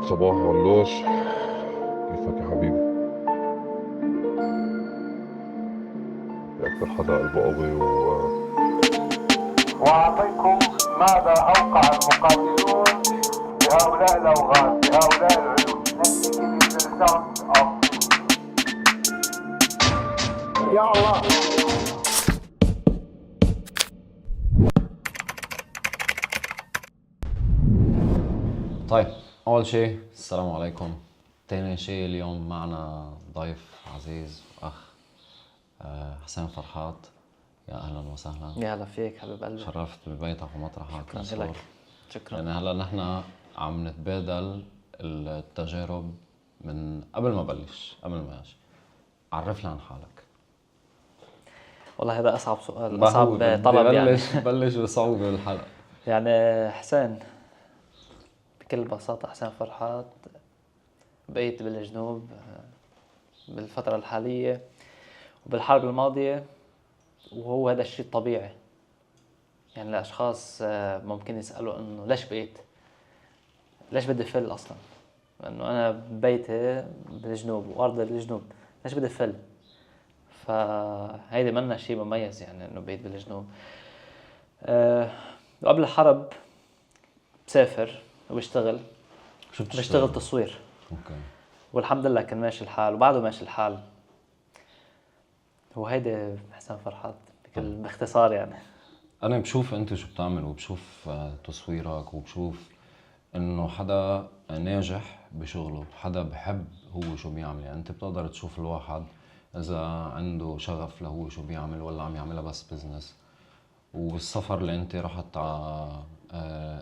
صباح علاش، كيفك يا حبيبي؟ في أكتر حدا قلبه قوي وأعطيكم ماذا أوقع المقاتلون بهؤلاء الأوغاد بهؤلاء العيون. Let's begin with the sound of يا الله. طيب، أول شيء السلام عليكم. تاني شيء اليوم معنا ضيف عزيز وأخ حسين فرحات. يا أهلا وسهلا. يا هلا فيك حبيب قلبي. شرفت ببيتك ومطرحك. شكرا لك. شكرا. يعني هلا نحن عم نتبادل التجارب من قبل ما ماشي. عرفنا عن حالك. والله هذا أصعب سؤال، أصعب طلب يعني. بلش بصعوبة الحلقة. يعني حسين بكل بساطة، حسين فرحات، بقيت بالجنوب بالفترة الحالية وبالحرب الماضية، وهو هذا الشيء الطبيعي. يعني الأشخاص ممكن يسألوا إنه ليش بقيت؟ ليش بدي فل أصلاً؟ لأنه أنا بيتي بالجنوب وأرضي بالجنوب، ليش بدي فل؟ فهيدي منا شيء مميز، يعني إنه بيت بالجنوب. وقبل الحرب بسافر وبشتغل. بشتغل تصوير. أوكي. والحمد لله كان ماشي الحال وبعده ماشي الحال. وهيدي حسين فرحات باختصار يعني. أنا بشوف أنت شو بتعمل، وبشوف تصويرك، وبشوف إنه حدا ناجح بشغله، حدا بحب هو شو بيعمل. يعني أنت بتقدر تشوف الواحد إذا عنده شغف له شو بيعمل ولا عم يعملها بس بزنس. والسفر اللي أنت رحت على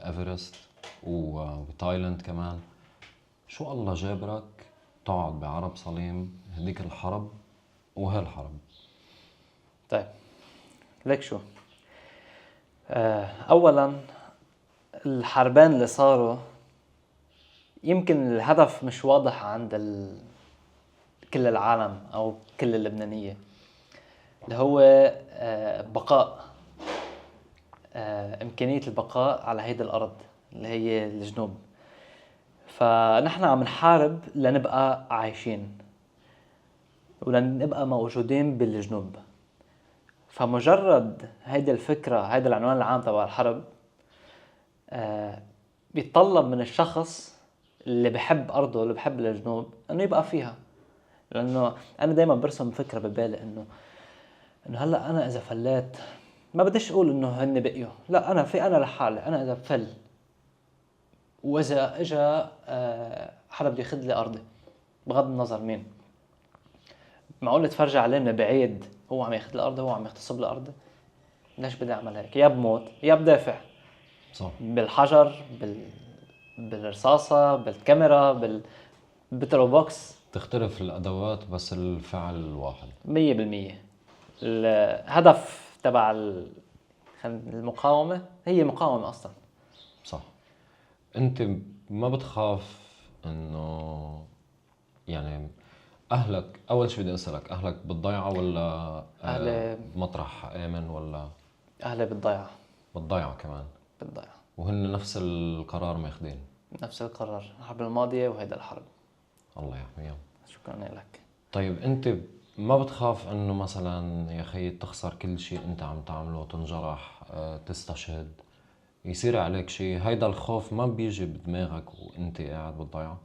إيفرست وتايلاند كمان، شو الله جابرك تقعد بعرب صليم هديك الحرب وهالحرب؟ طيب ليك شو، أولاً الحربان اللي صاروا يمكن الهدف مش واضح عند كل العالم أو كل اللبنانية، اللي هو بقاء إمكانية البقاء على هيدا الأرض اللي هي الجنوب. فنحن عم نحارب لنبقى عايشين ولنبقى موجودين بالجنوب. فمجرد هيدا الفكرة، هيدا العنوان العام تبع الحرب، بيتطلب من الشخص اللي بحب أرضه، اللي بحب الجنوب، إنه يبقى فيها. لأنه أنا دايما برسم فكرة ببالي إنه هلأ أنا إذا فليت ما بديش أقول إنه هن بقيوا، لا، أنا لحالي. أنا إذا فل وإذا إجا حدا بده ياخذ لي أرضي، بغض النظر مين، معقول اتفرج عليه من بعيد هو عم ياخذ الأرض، هو عم يغتصب الأرض؟ ليش بدي أعمل هيك؟ يا بموت يا بدافع. صح. بالحجر، بالرصاصة، بالكاميرا، بالبترو بوكس. تختلف الأدوات بس الفعل الواحد 100%. الهدف تبع المقاومة هي مقاومة أصلا. صح. أنت ما بتخاف إنه يعني أهلك، أول شيء بدي أسألك، أهلك بالضيعة ولا أهلي مطرح آمن ولا أهلي بالضيعة؟ بالضيعة كمان. بالضيعة. وهن نفس القرار ماخدين؟ نفس القرار، الحرب الماضية وهيدا الحرب. الله يحميهم. شكرا لك. طيب أنت ما بتخاف إنه مثلا يا خي تخسر كل شيء أنت عم تعمله، تنجرح، تستشهد، يصير عليك شيء؟ هيدا الخوف ما بيجي بدماغك وأنت قاعد بالضيعة؟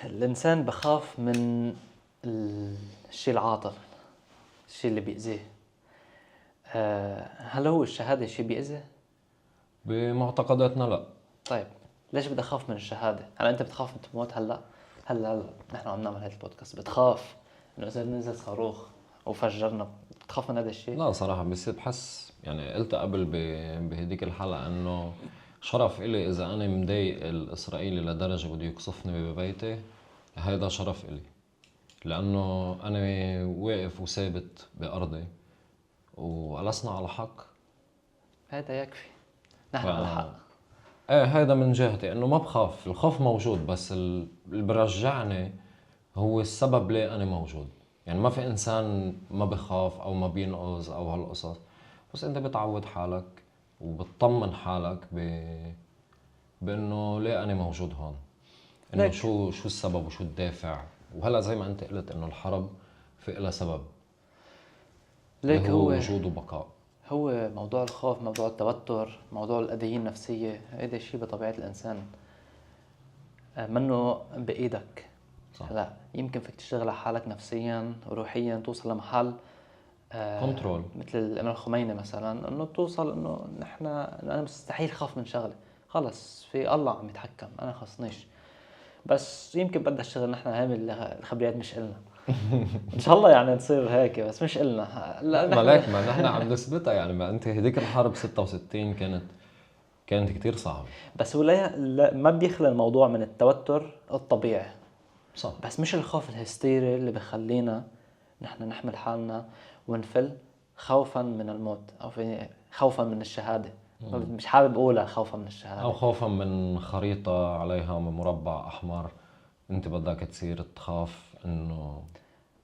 الإنسان بخاف من الشيء العاطل، الشيء اللي بيأذيه. هل هو الشهادة شيء بيأذي؟ بمعتقداتنا لا. طيب ليش بدي أخاف من الشهادة؟ هلا أنت بتخاف من تموت هلا نحن عم نعمل هذا البودكاست بتخاف إنه إذا نزل صاروخ وفجرنا، بتخاف من هذا الشيء؟ لا صراحة، بس بحس يعني قلت قبل بهديك الحلقة إنه شرف إلي إذا أنا مضايق الإسرائيلي لدرجة بده يقصفني ببيتي، هيدا شرف إلي، لأنه أنا واقف وثابت بأرضي ولسنا على حق. هذا يكفي، نحن على حق. ايه، هيدا من جهتي انه ما بخاف. الخوف موجود بس اللي برجعني هو السبب ليه انا موجود. يعني ما في انسان ما بخاف او ما بينقذ او هالقصص، بس انت بتعود حالك وبتطمن حالك بانه ليه انا موجود هون، انه ليك. شو السبب وشو الدافع. وهلا زي ما انت قلت انه الحرب في لها سبب، ليك اللي هو هو وجود وبقاء. هو موضوع الخوف، موضوع التوتر، موضوع الأذية النفسية، هيدا شيء بطبيعة الإنسان منه بإيدك. صح. هلا يمكن فيك تشتغل على حالك نفسيا وروحيا، توصل لمحل كنترول. مثل الإمام الخميني مثلا، إنه توصل إنه أنا مستحيل خاف من شغلة، خلص في الله عم يتحكم، أنا خصنيش. بس يمكن بدنا نشتغل نحن، هاي الخبريات مش إلنا. إن شاء الله يعني نصير هيك، بس مش إلنا. لا نحن ملاك، ما نحن عم نثبتها يعني. ما انت هديك الحرب 66 كانت كتير صعبة. بس هو لا ما بيخلى الموضوع من التوتر الطبيعي، صح. بس مش الخوف الهستيري اللي بخلينا نحن نحمل حالنا ونفل خوفا من الموت او خوفا من الشهاده. مش حابب اقولها خوفا من الشهاده، او خوفا من خريطة عليها مربع احمر، انت بدك تصير تخاف انه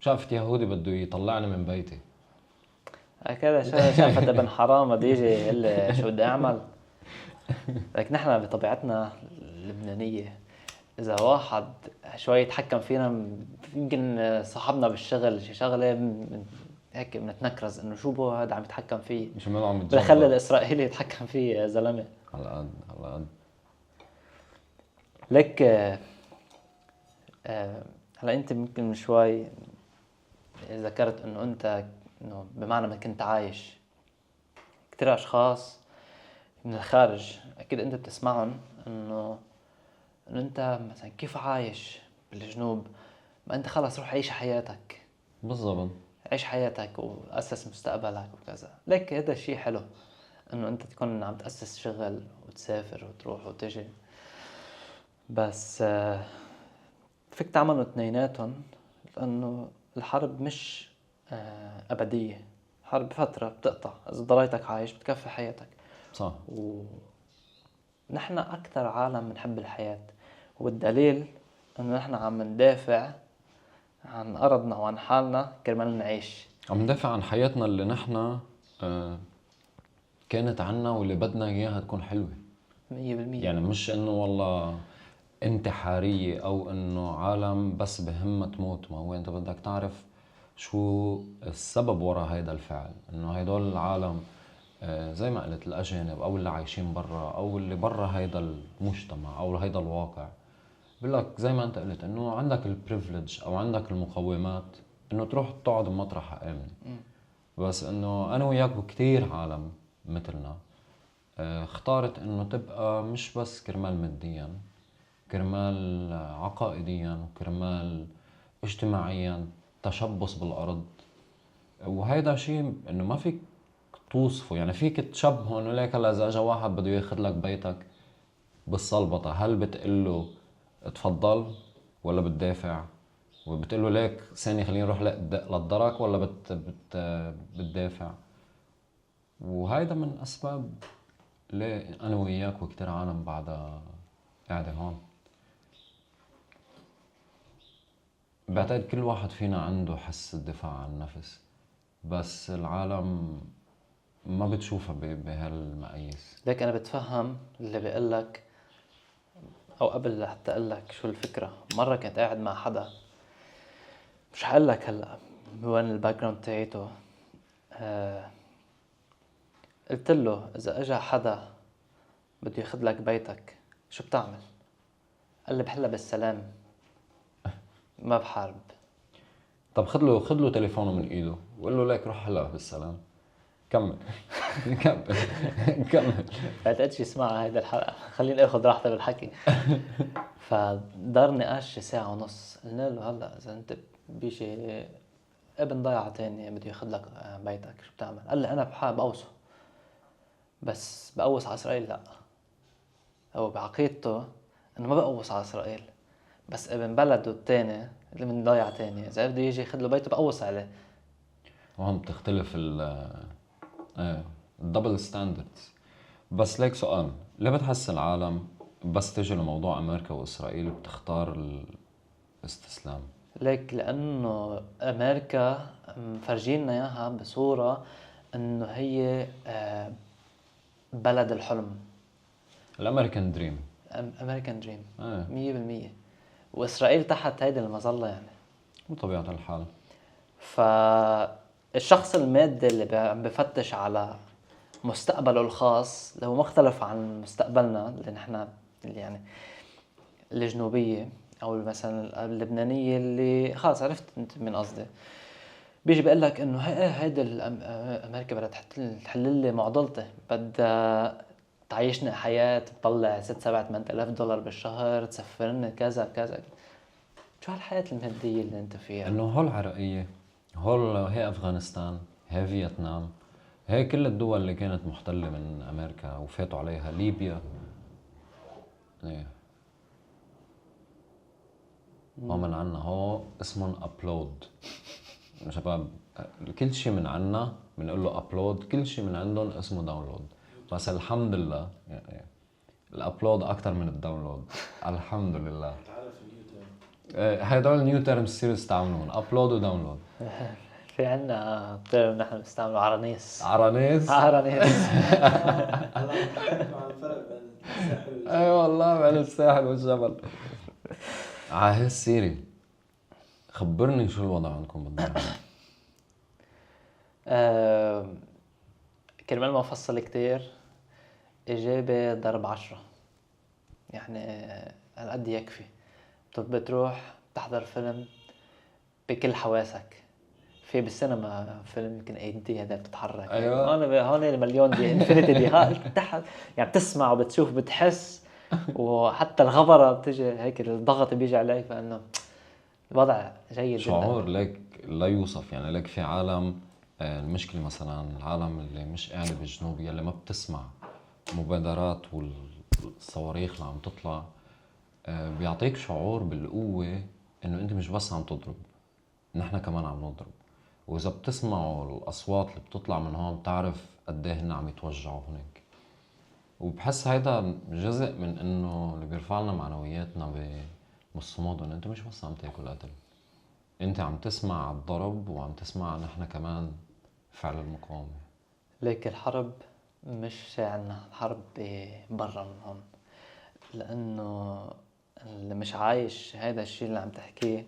شافت يهودي بده يطلعني من بيتي. هكذا شافت ابن حرام بده يجي يقول لي شو بدي اعمل. لكن نحن بطبيعتنا اللبنانيه اذا واحد شوي يتحكم فينا، يمكن صاحبنا بالشغل شي شغله هيك بنتنكرز انه شو بو هذا عم يتحكم فيه، مش منه عم بخلي يتجمع. الاسرائيلي يتحكم فيه يا زلمه. على قد على قد. لك هلا انت ممكن من شوي ذكرت انه انت انه بمعنى ما كنت عايش كثير اشخاص من الخارج اكيد انت بتسمعهم انه انت مثلا كيف عايش بالجنوب، ما انت خلص روح عيش حياتك، بالضبط. عيش حياتك واسس مستقبلك وكذا. لك هذا الشيء حلو انه انت تكون عم تاسس شغل وتسافر وتروح وتجي، بس فيك تعملوا اثنيناتهم، لانه الحرب مش ابديه، حرب فتره بتقطع، اذا ضليتك عايش بتكفي حياتك. صح. ونحن اكثر عالم بنحب الحياه، والدليل انه نحن عم ندافع عن ارضنا وعن حالنا كرمال نعيش. عم ندافع عن حياتنا اللي نحن كانت عنا واللي بدنا اياها تكون حلوة. 100%. يعني مش انه والله انتحارية او انه عالم بس بهمها تموت. ما هو انت بدك تعرف شو السبب وراء هيدا الفعل، انه هيدول العالم زي ما قلت الاجانب او اللي عايشين برا او اللي برا هيدا المجتمع او هيدا الواقع، بقول لك زي ما انت قلت انه عندك البريفليج او عندك المقومات انه تروح تقعد بمطرح امن. بس انه انا وياك وكتير عالم مثلنا اختارت انه تبقى مش بس كرمال ماديا، كرمال عقائديا وكرمال اجتماعيا، تشبث بالارض. وهيدا شيء انه ما فيك توصفه. يعني فيك تشبهه انه ليك هلا اذا اجى واحد بده ياخذ لك بيتك بالصلبطه، هل بتقله تفضل ولا بتدافع؟ وبتقله ليك ثاني خليني نروح للدرك، ولا بتدافع؟ وهيدا من اسباب ليه انا وياك وكتير عالم بعدها قاعده هون. بعتقد كل واحد فينا عنده حس الدفاع عن النفس، بس العالم ما بتشوفها بهالمقاييس. ليك انا بتفهم اللي بيقول لك، او قبل لحتى اقول لك شو الفكره. مره كنت قاعد مع حدا، مش هقول لك هلا وين الباك جراوند تاعته، قلت له اذا اجى حدا بده ياخذ لك بيتك شو بتعمل؟ قال لي بحلها بالسلام، ما بحارب. طب خذ له تليفونه من ايده وقول له ليك روح هلا بالسلام. كمل. كمل. كمل. بعتقدش يسمع هيدا الحلقه، خليني اخذ راحتي بالحكي. فدار نقاش ساعه ونص. قلنا له هلا اذا انت بيجي ابن ضيعه تاني بده ياخذ لك بيتك شو بتعمل؟ قال لي انا بحاب اوصه، بس بقوص على اسرائيل. لا، هو بعقيدته انه ما بقوص على اسرائيل، بس ابن بلده الثاني اللي من ضيعه تانية اذا بده يجي ياخذ له بيته بقوص عليه. وهم بتختلف الدبل ستاندردز. بس ليك سؤال، ليه بتحس العالم بس تجي لموضوع امريكا واسرائيل بتختار الاستسلام؟ ليك لانه امريكا مفرجينا اياها بصوره انه هي بلد الحلم. الامريكان دريم. امريكان دريم ايه 100%. واسرائيل تحت هيدي المظله يعني. بطبيعة الحال. فالشخص المادي اللي عم بفتش على مستقبله الخاص اللي هو مختلف عن مستقبلنا اللي نحن اللي يعني الجنوبية أو مثلا اللبنانية اللي خلاص عرفت أنت من قصدي، بيجي بيقول لك إنه هيدا أمريكا بدها تحل لي معضلتي، بدها تعيشني حياة تطلع 6-7-8 آلاف دولار بالشهر، تسفرني كذا كذا. شو هالحياة المادية اللي أنت فيها؟ انه هول عراقية، هي افغانستان، هي فيتنام، هي كل الدول اللي كانت محتلة من امريكا وفاتوا عليها، ليبيا. ايه هو من عنا، هو اسمهم ابلود. شباب كل شيء من عنا بنقول له ابلود، كل شيء من عندهم اسمه داونلود. بس الحمد لله يعني الابلود اكثر من الداونلود. الحمد لله. هدول نيو تيرمز تصير تستعملون، ابلود وداونلود. في عنا ترم نحن بنستعمله عرانيس. عرانيس. عرانيس. اي والله بين الساحل والجبل. على هالسيرة خبرني شو الوضع عندكم بالضبط؟ كرمال ما افصل كتير، اجابة ضرب 10 يعني. هالقد يكفي. بتروح تحضر فيلم بكل حواسك. في بالسينما فيلم يمكن 8D هذا بتتحرك. أيوة. هون المليون دي انفينيتي دي تحت يعني بتسمع وبتشوف بتحس، وحتى الغبرة بتجي هيك الضغط بيجي عليك، فانه الوضع جيد جدا. شعور لك لا يوصف يعني. لك في عالم المشكلة مثلا العالم اللي مش قاعدة بالجنوب يلي ما بتسمع مبادرات والصواريخ اللي عم تطلع، بيعطيك شعور بالقوة انه انت مش بس عم تضرب، نحن كمان عم نضرب. واذا بتسمعوا الاصوات اللي بتطلع من هون بتعرف قد ايه هن عم يتوجعوا هناك. وبحس هيدا جزء من انه اللي بيرفع لنا معنوياتنا بالصمود، انه انت مش بس عم تاكل قتل، انت عم تسمع الضرب وعم تسمع نحن كمان فعل المقاومة. ليك الحرب مش عنا، الحرب برا من هون. لانه اللي مش عايش هذا الشيء اللي عم تحكيه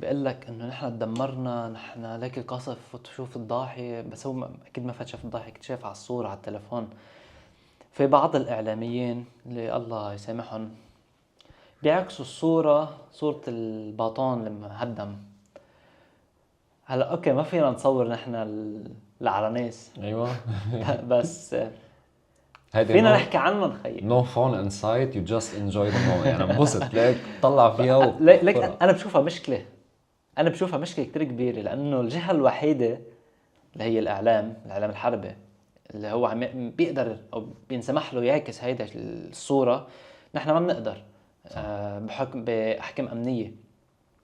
بيقول لك انه نحن تدمرنا، نحن ليك القصف وتشوف الضاحية، بس هو اكيد ما فات شاف الضاحية، اكيد شاف على الصورة على التليفون. في بعض الاعلاميين اللي الله يسامحهم بيعكسوا صورة الباطون لما هدم. هلا اوكي ما فينا نصور نحن العرانيس ايوه. بس هيدي فينا نحكي عنهم خيي. no fun in sight, you just enjoy the moment. يعني انبسط ليك طلع فيها ليك انا بشوفها مشكلة. انا بشوفها مشكلة كتير كبيرة، لانه الجهة الوحيدة اللي هي الاعلام الحربي اللي هو عم بيقدر او بينسمح له يعكس هيدا الصورة، نحن ما بنقدر بحكم باحكام امنية.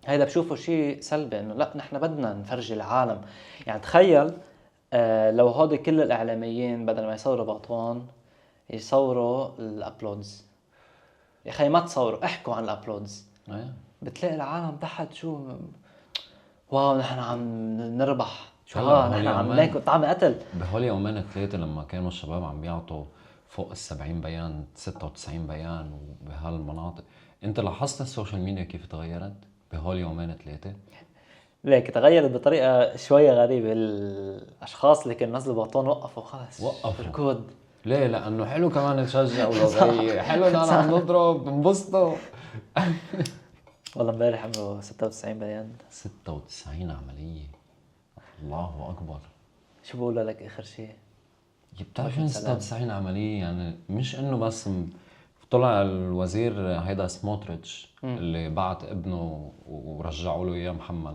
هيدا بشوفه شيء سلبي، انه لا نحن بدنا نفرجي العالم. يعني تخيل لو هودي كل الاعلاميين بدل ما يصوروا باطوان يصوروا الابلودز. يا اخي ما تصوروا، احكوا عن الابلودز. بتلاقي العالم تحت شو واو نحن عم نربح، شو نحن عم ناكل طعم قتل. بهول يومين 3 لما كانوا الشباب عم بيعطوا فوق 70 بيان 96 بيان وبهالمناطق، انت لاحظت السوشيال ميديا كيف تغيرت بهول يومين 3؟ ليك تغيرت بطريقة شوية غريبة. الاشخاص اللي كانوا نزلوا باطون وقفوا خلص وقفوا ركود. ليه؟ لانه حلو كمان نشجع ولغاية حلو ان انا عم نضرب انبسطوا. والله امبارح عملوا 96 بيان. 96 عملية، الله اكبر. شو بقول لك اخر شيء؟ بتعرف شو 96 عملية؟ يعني مش انه بس طلع الوزير هيدا سموتريتش اللي بعت ابنه ورجعوا له اياه محمل،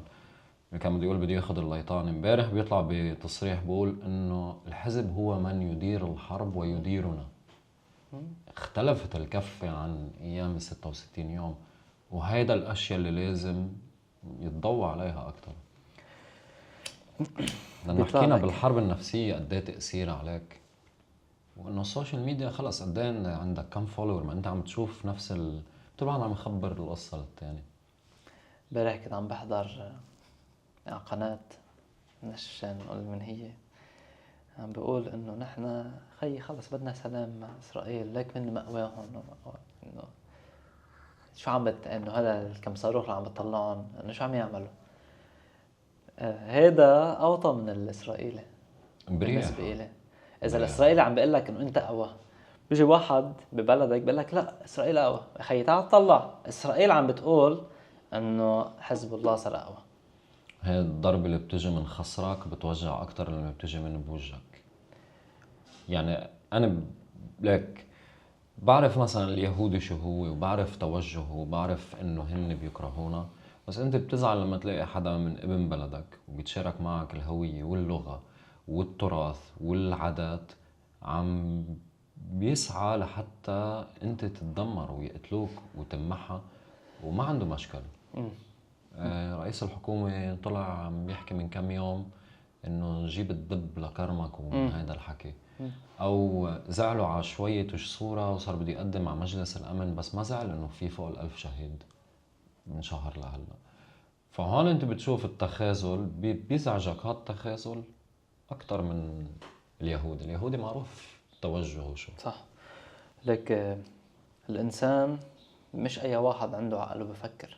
اللي كان بده يقول بده ياخذ الليطان. امبارح بيطلع بتصريح بقول انه الحزب هو من يدير الحرب ويديرنا. اختلفت الكفة عن ايام 66 يوم، وهيدا الاشياء اللي لازم يتضوى عليها اكثر. لأنه حكينا بالحرب النفسية قد ايه تأثير عليك، وانه السوشيال ميديا خلص قد ايه عندك كم فولور، ما انت عم تشوف نفس طبعا عم يخبر القصة للتاني. امبارح كنت عم بحضر قناة مش نقول من هي، عم بقول انه نحن خي خلص بدنا سلام مع اسرائيل، ليك من مأواهم شو عم انه هذا الكم صاروخ اللي عم بتطلعهم انه شو عم يعملوا. هيدا اوطى من الاسرائيلي بالنسبه بريح. إلي. اذا بريح. الاسرائيلي عم بيقول لك انه انت اقوى، بيجي واحد ببلدك بيقول لك لا اسرائيل اقوى، اخي تعال طلع اسرائيل عم بتقول انه حزب الله صار اقوى. هي الضربة اللي بتجي من خصرك بتوجع أكتر لما بتجي من بوجهك. يعني أنا لك بعرف مثلا اليهودي شو هو، وبعرف توجهه، وبعرف إنه هن بيكرهونا، بس أنت بتزعل لما تلاقي حدا من ابن بلدك وبيتشارك معك الهوية واللغة والتراث والعادات عم بيسعى لحتى أنت تتدمر ويقتلوك وتمحى وما عنده مشكل. رئيس الحكومة طلع عم بيحكي من كم يوم انه نجيب الدب لكرمك ومن هيدا الحكي. او زعلوا على شوية صورة وصار بده يقدم على مجلس الامن، بس ما زعل انه في فوق 1000 شهيد من شهر لهلا. فهون انت بتشوف التخاذل بيزعجك. هذا التخاذل اكتر من اليهودي معروف توجهه شو. صح. لك الانسان مش اي واحد عنده عقل وبفكر.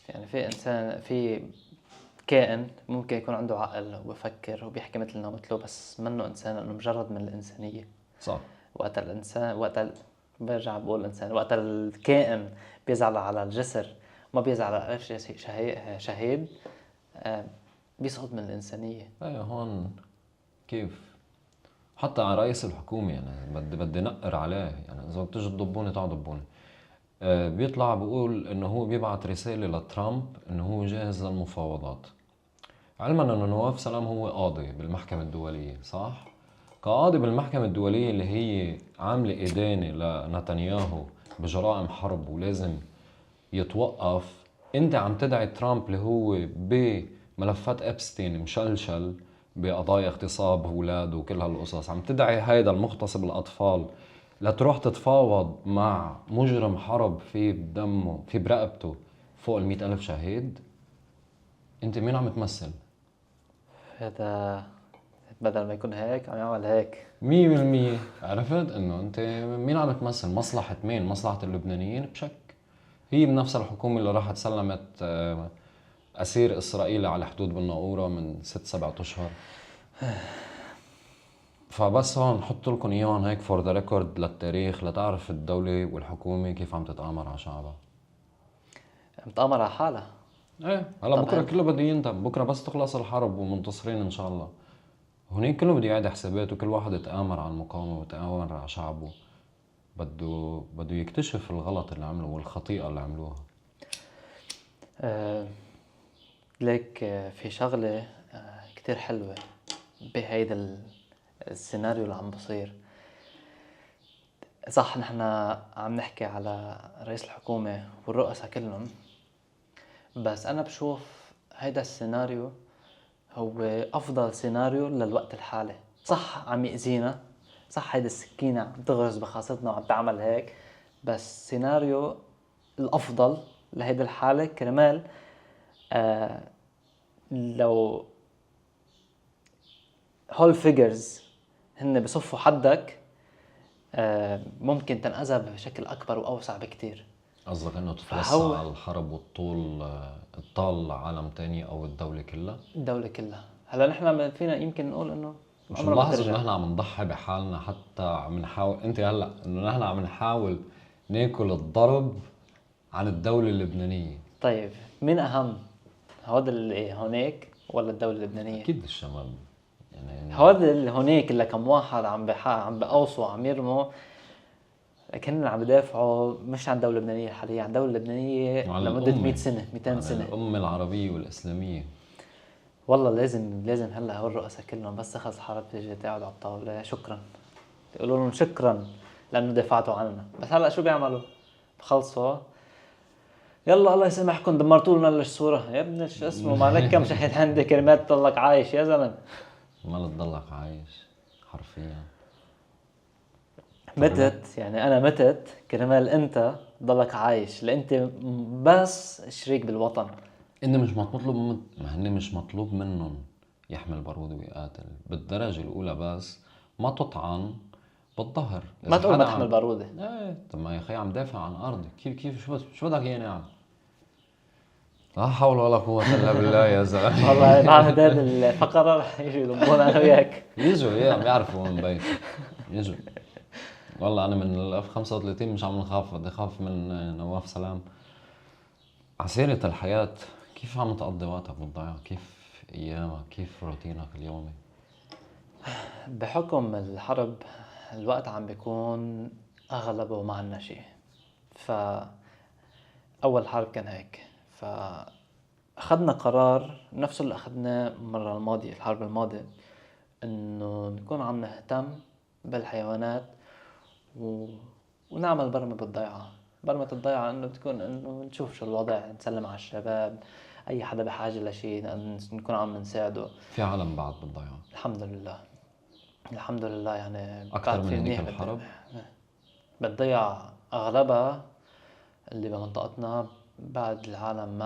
يعني في انسان، في كائن ممكن يكون عنده عقل وبفكر وبيحكي مثلنا ومثله، بس منه انسان، انه مجرد من الانسانيه. صح. وقت الانسان، برجع بقول الانسان، وقت الكائن بيزعل على الجسر ما بيزعل على 1000 شهيد، بيسقط من الانسانيه. ايه هون كيف حتى على رئيس الحكومة يعني بدي نقر عليه. يعني إذا بتجي تضبوني تعال ضبوني. بيطلع بيقول إنه هو بيبعت رسالة لترامب إنه هو جاهز للمفاوضات، علما إنه نواف سلام هو قاضي بالمحكمة الدولية، صح؟ كقاضي بالمحكمة الدولية اللي هي عاملة إدانة لنتنياهو بجرائم حرب ولازم يتوقف، أنت عم تدعي ترامب اللي هو بملفات إبستين مشلشل بقضايا اغتصاب أولاد وكل هالقصص، عم تدعي هيدا المغتصب الأطفال لتروح تتفاوض مع مجرم حرب في بدمه في برقبته فوق 100,000 شهيد. أنت مين عم تمثل؟ هذا بدل ما يكون هيك عم يعمل هيك. 100% عرفت انه انت مين عم تمثل؟ مصلحة مين؟ مصلحة اللبنانيين بشك. هي بنفس الحكومة اللي راحت سلمت أسير إسرائيلي على حدود بالناقورة من 6-7 أشهر. فبس هون نحط لكم اياهم هيك فور ذا ريكورد للتاريخ لتعرف الدولة والحكومة كيف عم تتآمر على شعبها. متآمر على حالها. ايه هلا بكره طبعاً. كله بده يندم، بكره بس تخلص الحرب ومنتصرين ان شاء الله. هونيك كله بده يعيد حساباته، كل واحد يتآمر على المقاومة ويتآمر على شعبه. بده يكتشف الغلط اللي عمله والخطيئة اللي عملوها. ليك في شغلة كتير حلوة بهيدا السيناريو اللي عم بصير. صح نحن عم نحكي على رئيس الحكومة والرؤساء كلهم، بس أنا بشوف هيدا السيناريو هو أفضل سيناريو للوقت الحالي. صح عم يأذينا، صح هيدا السكينة عم تغرز بخاصتنا وعم تعمل هيك، بس سيناريو الأفضل لهيدا الحالة كرمال لو هول فيجرز هن بصفوا حدك ممكن تنأذى بشكل أكبر وأوسع بكتير. قصدك انه تتوسع على الحرب والطول الطال لعالم تاني او الدولة كلها؟ الدولة كلها. هلا نحن فينا يمكن نقول انه مش ملاحظ انه نحن عم نضحي بحالنا، حتى عم نحاول انت هلا انه نحن عم نحاول ناكل الضرب عن الدولة اللبنانية. طيب مين أهم؟ هذا اللي هونيك ولا الدولة اللبنانية؟ اكيد الشمال. يعني هذا اللي هونيك اللي كم واحد عم بقوصوا عم يرموا، لكن عم بدافعوا مش عن الدولة اللبنانية حاليا، عن الدولة اللبنانية لمدة 100 سنة 200 سنة. الأمة العربية والإسلامية. والله لازم هلا هول الرؤساء كلهم بس تخلص الحرب تيجي تقعدوا على الطاولة شكرا، يقولوا لهم شكرا لأنه دفعتوا عنا. بس هلا شو بيعملوا؟ بخلصوا يلا الله يسامحكم دمرتوا لنا الصورة. يا ابن شو اسمه مالك كم شهيد عندك كلمات تضلك عايش يا زلمة. ما تضلك عايش حرفيا. متت يعني أنا متت كرمال أنت ضلك عايش، لأنت بس شريك بالوطن. إنه مش مطلوب ما هن مش مطلوب منهم يحمل بارود ويقاتل بالدرجة الأولى، بس ما تطعن بالظهر. ما إذا تقول ما حدا تحمل بارودة. ايه طب ما يا اخي عم دافع عن ارضي، كيف شو بدك اياني اعمل؟ لا حول ولا قوة الا بالله يا زلمة. والله بعد هذه الفقرة رح يجوا يضمونا أنا وياك. يجوا عم يعرفوا وين بيتي. يجوا. والله انا من الاف 35 مش عم نخاف، بدي اخاف من نواف سلام. عسيرة الحياة كيف عم تقضي وقتك بالضيعة؟ كيف ايامك؟ كيف روتينك اليومي؟ بحكم الحرب الوقت عم بيكون أغلبه ما عنا شيء. أول حرب كان هيك، فأخذنا قرار نفسه اللي أخذناه المرة الماضية، الحرب الماضية، إنه نكون عم نهتم بالحيوانات ونعمل برمة بالضيعة. برمة الضيعة إنه بتكون إنه نشوف شو الوضع، نسلم على الشباب، أي حدا بحاجة لشيء نكون عم نساعده. في عالم بعد بالضيعة الحمد لله، الحمد لله. يعني اكثر بعد من في هذيك منيح الحرب. بتضيع أغلبها اللي بمنطقتنا، بعد العالم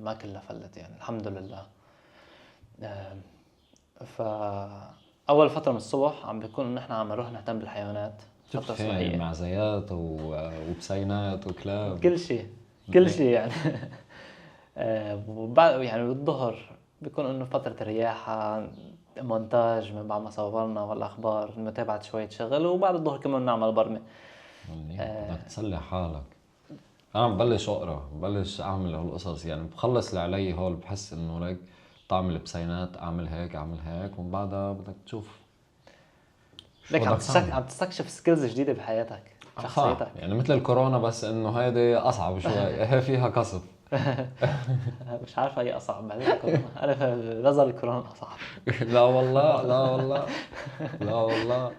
ما كلها فلت يعني الحمد لله. فأول فترة من الصبح عم بيكون إن إحنا عم نروح نهتم بالحيوانات، فترة شفت في صباحية، معزيات وبسينات وكلاب. كل شيء كل شيء يعني. وبعد يعني بالظهر بيكون إنه فترة رياحة، مونتاج من بعد ما صورنا والأخبار، متابعة شوية شغل، وبعد الظهر كمان نعمل برمة. منيح. بدك تسلي حالك. انا ببلش اقرا، ببلش اعمل هالقصص يعني، بخلص اللي علي هول بحس انه ليك طعم البسينات، اعمل هيك اعمل هيك، ومن بعدها بدك تشوف شو ليك بدك تعمل. عم تستكشف سكيلز جديدة بحياتك، صح شخصيتك. يعني مثل الكورونا، بس انه هيدي اصعب شوي. هي فيها قصف. مش عارف أي أصعب بعد الكورونا. أنا في نظر الكورونا أصعب. لا والله لا والله لا والله.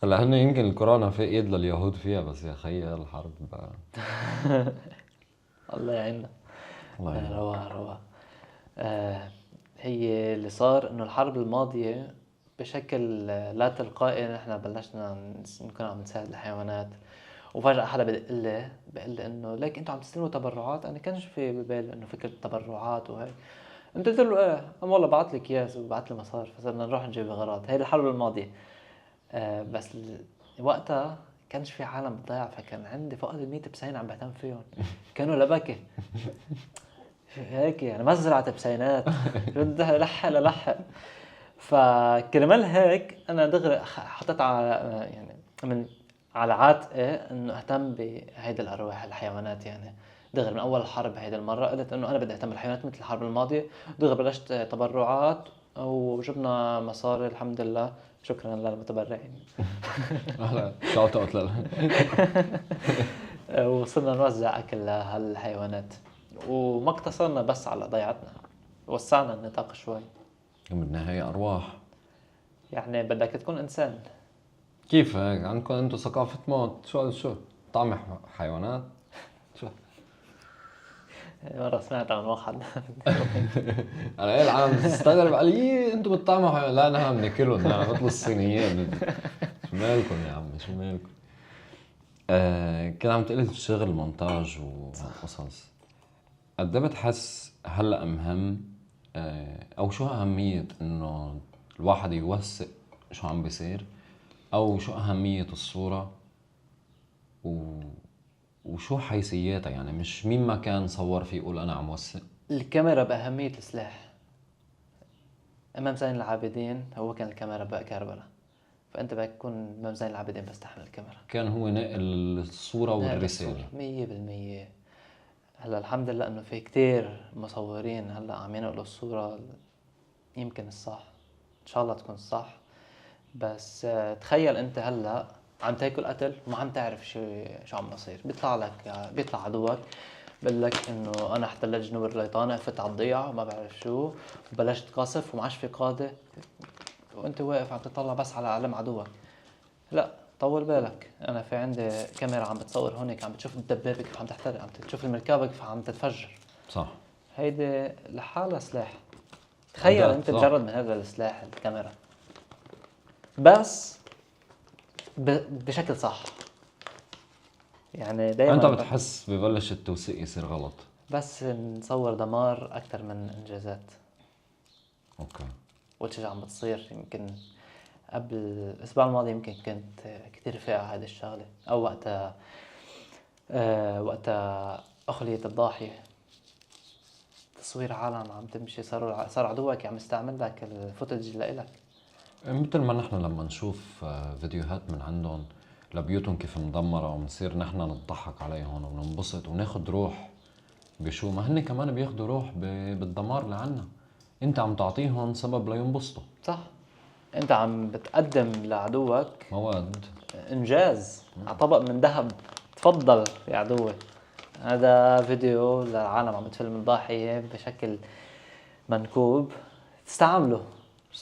هلا هن يمكن الكورونا في ايد لليهود فيها، بس يا خيي الحرب بقى. الله يعيننا. الله يعين. رواق. هي اللي صار إنه الحرب الماضية بشكل لا تلقائي نحن بلشنا نكون عم نساعد الحيوانات، وفجأة حدا بيقول لي إنه ليك أنتوا عم تستلموا تبرعات. أنا كانش في ببالي إنه فكرة تبرعات وهيك. أنت قلت له إيه، أم والله بعت لك إياه وبعت لي مصاري، فصرنا نروح نجيب أغراض. هي الحرب الماضية. بس وقتها كانش في عالم بتضيع، فكان عندي فوق ال 100 بسين عم بهتم فيهم، كانوا لبكة هيك يعني، مزرعة بسينات بدها لحق. فكرمال هيك انا دغري حطيت على يعني من على عاتقي انه اهتم بهيدي الارواح الحيوانات. يعني دغري من اول حرب هيدي المره قلت انه انا بدي اهتم بالحيوانات مثل الحرب الماضيه. دغري بلشت تبرعات وجبنا مصاري الحمد لله، شكرا للمتبرعين. هلا شاوت اوت وصرنا نوزع اكل لهالحيوانات، وما اقتصرنا بس على ضيعتنا، وسعنا النطاق شوي. بالنهاية ارواح. يعني بدك تكون انسان. كيف هيك عندكم انتم ثقافة موت؟ شو طعم حيوانات؟ شو مرة سمعت عن واحد انا ايه العالم بتستغرب علي انتم بتطعموا حيوانات؟ لا نحن بناكلهم، نحن مثل الصينيين. شو مالكم يا عمي شو مالكم؟ كنت عم تقلي الشغل مونتاج وقصص، قد ايه بتحس هلا مهم او شو اهمية انه الواحد يوثق شو عم بيصير، او شو اهمية الصورة وشو حيثياتها؟ يعني مش مين ما كان صور فيه يقول انا عم وثق. الكاميرا بأهمية السلاح. إمام زين العابدين هو كان الكاميرا بكربلاء، فأنت بدك تكون إمام زين العابدين بس تحمل الكاميرا. كان هو ناقل الصورة والرسالة. 100%. هلا الحمد لله إنه في كتير مصورين هلا عم ينقلوا الصورة، يمكن الصح، إن شاء الله تكون الصح. بس تخيل أنت هلا عم تاكل قتل وما عم تعرف شو عم بصير، بيطلع عدوك بقول لك انه انا احتلت جنوب الريطانة، فت على الضيعة وما بعرف شو، وبلشت قصف وما عادش في قادة، وانت واقف عم تطلع بس على علم عدوك. لا طول بالك، انا في عندي كاميرا عم بتصور هونيك، عم بتشوف الدبابة كيف عم تحترق، عم تشوف المركبة كيف عم تتفجر. صح. هيدي لحالها سلاح. تخيل انت صح. تجرد من هذا السلاح الكاميرا، بس بشكل صح. يعني دايما انت بتحس ببلش التوثيق يصير غلط بس نصور دمار اكثر من انجازات. اوكي. والشي عم بتصير يمكن قبل الأسبوع الماضي يمكن كنت كتير فاقع هذه الشغلة، أو وقتها أخلية الضاحية، تصوير عالم عم تمشي، صار عدوك عم يستعمل لك الفوتج لإلك. مثل ما نحن لما نشوف فيديوهات من عندهم لبيوتهم كيف مدمرة ومنصير نحن نضحك عليهم وننبسط وناخد روح بشو ما هن كمان بياخدوا روح بالدمار اللي عنا. انت عم تعطيهم سبب لينبسطوا. صح، انت عم بتقدم لعدوك مواد انجاز على طبق من ذهب. تفضل يا عدوي، هذا فيديو للعالم عم بتفلم الضاحية بشكل منكوب، تستعمله.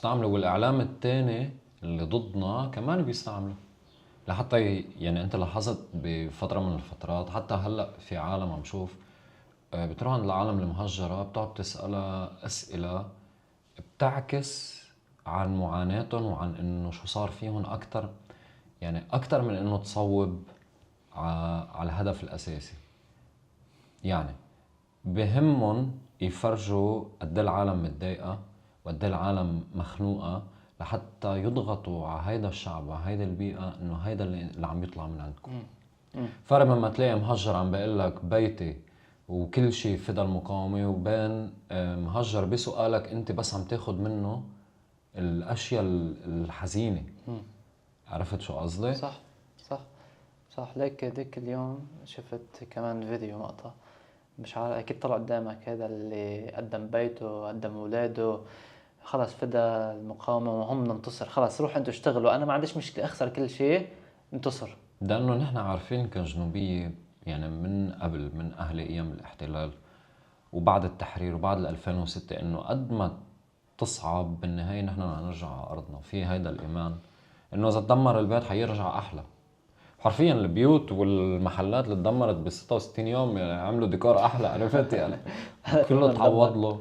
والاعلام الثاني اللي ضدنا كمان بيستعملوا لحتى يعني انت لاحظت بفترة من الفترات حتى هلا في عالم عم شوف بتروح عند العالم المهجرة بتقعد تسألها أسئلة بتعكس عن معاناتهم وعن انه شو صار فيهم اكثر، يعني اكثر من انه تصوب على الهدف الاساسي. يعني بهمهم يفرجوا قد العالم متضايقة وقد العالم مخنوقة لحتى يضغطوا على هيدا الشعب وعلى هيدا البيئة انه هيدا اللي عم يطلع من عندكم. فرق لما تلاقي مهجر عم بيقول لك بيتي وكل شيء فدا المقاومة، وبين مهجر بسؤالك انت بس عم تاخد منه الاشياء الحزينة. عرفت شو قصدي؟ صح صح صح. ليك ديك اليوم شفت كمان فيديو مقطع، مش عارف اكيد طلع قدامك، هذا اللي قدم بيته قدم اولاده، خلص فدا المقاومة وهم ننتصر، خلص روح انتوا اشتغلوا، انا ما عنديش مشكلة اخسر كل شيء، انتصر. لانه نحن عارفين كجنوبية يعني من قبل، من اهل ايام الاحتلال وبعد التحرير وبعد 2006 انه قد ما تصعب بالنهاية نحن رح نرجع على ارضنا. في هيدا الايمان انه اذا تدمر البيت حيرجع احلى. حرفيا البيوت والمحلات اللي تدمرت ب 66 يوم يعني عملوا ديكور احلى. عرفت يعني كله تعوض له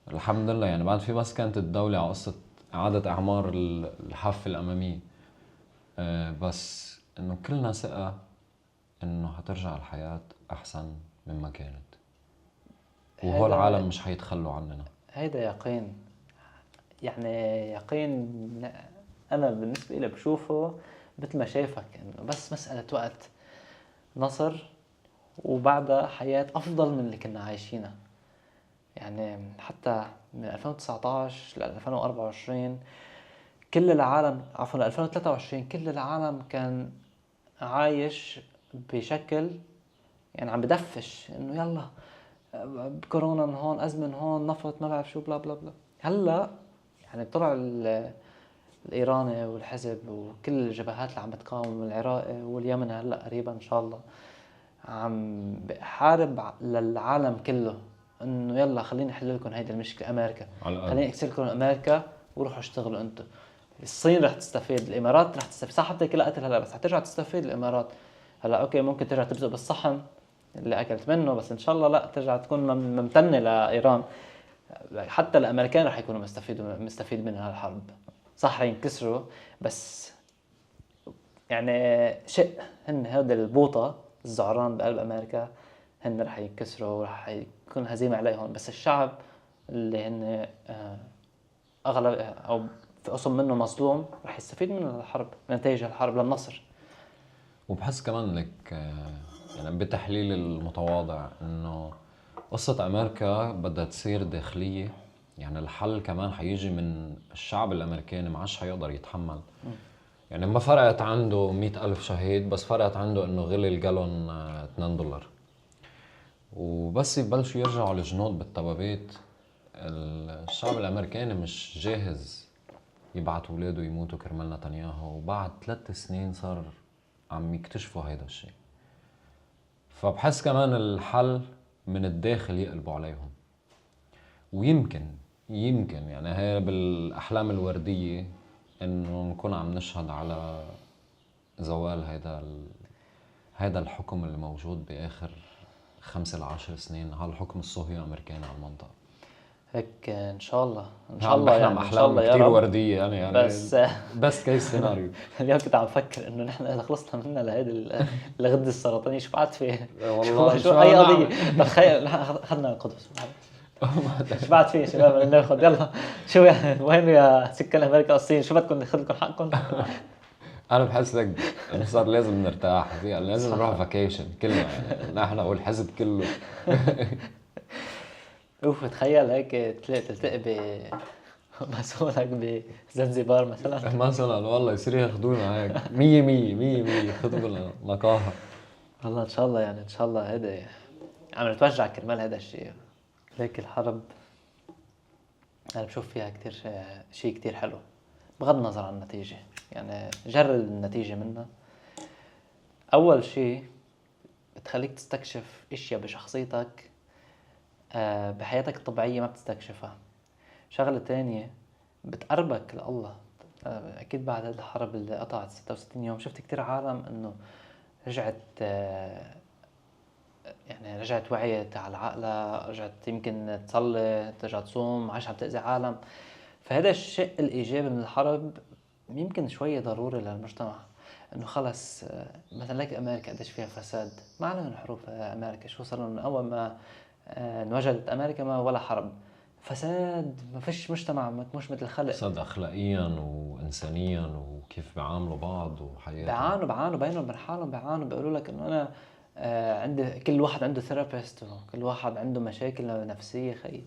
الحمد لله. يعني بعد في بس كانت الدولة على قصة اعادة اعمار الحافة الامامية، بس انه كلنا ثقة انه حترجع الحياة احسن مما كانت، وهول العالم مش حيتخلوا عننا. هيدا يقين، يعني يقين. انا بالنسبة لي بشوفه مثل ما شايفك، انه بس مسألة وقت نصر وبعدها حياة افضل من اللي كنا عايشينها. يعني حتى من 2019 ل 2024 كل العالم، عفوا ل 2023 كل العالم كان عايش بشكل يعني عم بدفش انه يلا كورونا من هون، ازمه من هون، نفط، ما بعرف شو، بلا بلا بلا. هلا يعني طلع الايراني والحزب وكل الجبهات اللي عم بتقاوم، العراقي واليمن هلا قريبا ان شاء الله، عم بحارب للعالم كله انه يلا خليني احل لكم هيدي المشكله. امريكا خليني اكسر لكم امريكا وروحوا اشتغلوا انتم. الصين رح تستفيد، الامارات رح تستفيد، صح حتى كل قتل هلا بس حترجع تستفيد الامارات. هلا اوكي ممكن ترجع تبزق بالصحن اللي اكلت منه، بس ان شاء الله لا ترجع تكون ممتنه لايران. حتى الامريكان رح يكونوا مستفيد من هالحرب. صح ينكسروا بس يعني شيء، هن هذا البوطه الزعران بقلب امريكا هن رح ينكسروا ورح يكون هزيمه عليهم، بس الشعب اللي هن اغلب او في قسم منه مظلوم رح يستفيد من الحرب، من نتائج الحرب للنصر. وبحس كمان لك يعني بتحليل المتواضع انه قصة امريكا بدها تصير داخلية. يعني الحل كمان حيجي من الشعب الامريكاني، ما عادش حيقدر يتحمل. يعني ما فرقت عنده 100,000 شهيد، بس فرقت عنده انه غلي الجالون $2. وبس يبلشوا يرجعوا الجنود بالطبابات، الشعب الامريكاني مش جاهز يبعت اولاده يموتوا كرمال نتنياهو، وبعد 3 سنين صار عم يكتشفوا هيدا الشيء. فبحس كمان الحل من الداخل يقلبوا عليهم. ويمكن يعني هي بالاحلام الوردية انه نكون عم نشهد على زوال هيدا الحكم اللي موجود باخر 5 ل 10 سنين، هالحكم الصهيوني الامريكاني على المنطقة. هيك ان شاء الله ان شاء الله يعني ان شاء الله كثير ورديه يعني بس كيس سيناريو. اليوم كنت عم فكر انه نحن اذا خلصنا منها لهيدي الغده السرطانيه شو بعد فيها؟ والله شو اي قضيه. تخيل اخذنا القدس شبعت فيه يا شباب بدنا ناخذ يلا. شو يعني وين يا سكان امريكا الصين شو بدكم ناخذ لكم حقكم؟ انا بحس لك إنه صار لازم نرتاح، يعني لازم نروح فاكيشن كلنا، يعني نحن والحزب كله. اوف تخيل هيك تلتقي مسؤولك بزنزبار مثلا. مثلا والله يصير ياخذونا هيك 100 ياخذوا نقاهه. والله ان شاء الله يعني ان شاء الله هذا عم نتوجع كرمال هذا الشيء. ليك الحرب انا بشوف فيها كتير شيء كتير حلو بغض النظر عن النتيجة. يعني جرد النتيجة منها. اول شيء بتخليك تستكشف اشياء بشخصيتك بحياتك الطبيعية ما بتستكشفها. شغلة تانية بتقربك لله. اكيد بعد هذه الحرب اللي قطعت 66 يوم شفت كتير عالم انه رجعت يعني رجعت وعيت على عقلها، رجعت يمكن تصلي، ترجع تصوم، عايش عم تأذي عالم. فهذا الشيء الإيجابي من الحرب يمكن شوية ضروري للمجتمع. إنه خلص مثلا لك أمريكا قديش فيها فساد، ما عليهم حروب أمريكا. شو صار من أول ما انوجدت أمريكا ما ولا حرب، فساد، ما فيش مجتمع مش مثل الخلق. فساد اخلاقيا وانسانيا وكيف بيعاملوا بعض وحياتهم. بعانوا بينهم وبين حالهم، بيقولوا لك إنه أنا عندي كل واحد عنده ثيرابيست وكل واحد عنده مشاكل نفسية. خي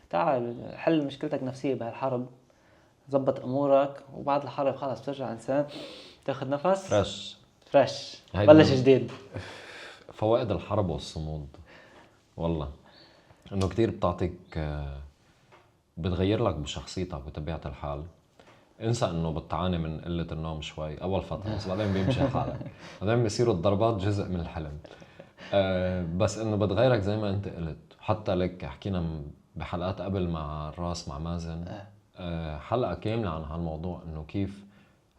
تعال حل مشكلتك نفسية بهالحرب، زبط امورك، وبعد الحرب خلاص بترجع انسان تاخذ نفس فريش بلش جديد. فوائد الحرب والصمود والله انه كتير بتعطيك، بتغير لك بشخصيتك بطبيعة الحال. انسى انه بتعاني من قلة النوم شوي اول فترة، بس بعدين بيمشي حالك، بعدين بيصيروا الضربات جزء من الحلم. بس انه بتغيرك زي ما انت قلت. حتى لك حكينا بحلقات قبل مع الراس مع مازن حلقة كاملة عن هالموضوع، انه كيف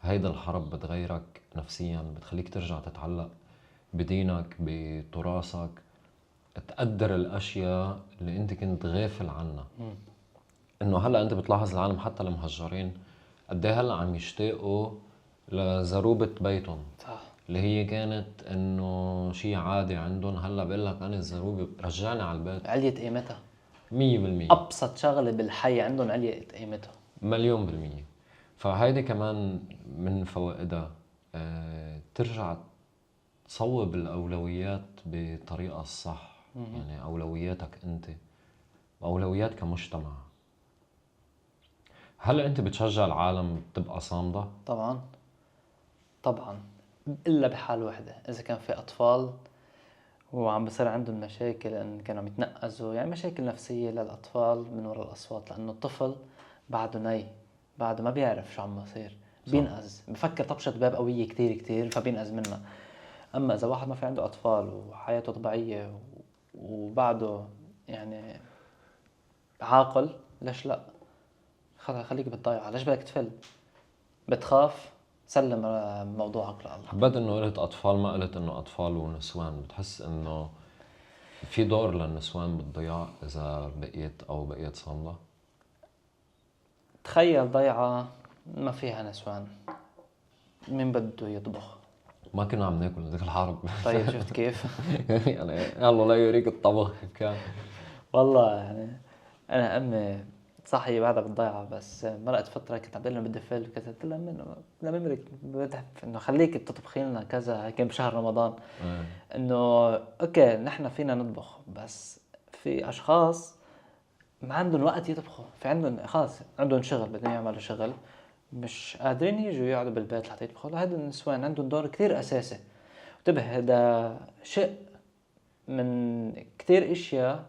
هيدا الحرب بتغيرك نفسيا، بتخليك ترجع تتعلق بدينك بتراثك، تقدر الاشياء اللي انت كنت غافل عنها. انه هلا انت بتلاحظ العالم حتى المهجرين قد ايه هلا عم يشتاقوا لزروبة بيتهم، صح. اللي هي كانت انه شيء عادي عندهم. هلا بقول لك انا الزروبة رجعني على البيت. عليت قيمتها 100%. ابسط شغله بالحي عندهم عليت قيمتها 1,000,000%. فهيدي كمان من فوائدها. ترجع تصوب الأولويات بطريقة الصح. يعني أولوياتك أنت وأولويات كمجتمع. هل أنت بتشجع العالم تبقى صامدة؟ طبعا الا بحال وحده، اذا كان في اطفال وعم بصير عندهم مشاكل ان كانوا عم يتنقزوا، يعني مشاكل نفسيه للاطفال من وراء الاصوات. لانه الطفل بعده ناي، بعده ما بيعرف شو عم بصير، بينقز، بفكر طبشة باب قويه كتير فبينقز منها. اما اذا واحد ما في عنده اطفال وحياته طبيعيه وبعده يعني عاقل، ليش لا؟ خليك بالضيعه، ليش بدك تفل؟ بتخاف، سلم موضوعك لله. حبيت انه قلت اطفال، ما قلت انه اطفال ونسوان. بتحس انه في دور للنسوان بالضياع اذا بقيت صامدة؟ تخيل ضيعة ما فيها نسوان، مين بده يطبخ؟ ما كنا عم ناكل هذيك الحرب. طيب شفت كيف؟ يعني يلا لا يوريك الطبخ كيف كان. والله يعني انا امي صحي بعدها بالضيعة، بس مرقت فترة كنت عم بقول لها بدي فل، كنت قلت لها لا ممرك بدها انه خليك تطبخي لنا كذا. كان بشهر رمضان انه اوكي نحن فينا نطبخ، بس في اشخاص ما عندهم وقت يطبخوا، في عندهم خلاص عندهم شغل بدهم يعملوا شغل، مش قادرين يجوا يقعدوا بالبيت لحتى يطبخوا. هذول النسوان عندهم دور كتير اساسي. انتبه هذا شيء من كتير اشياء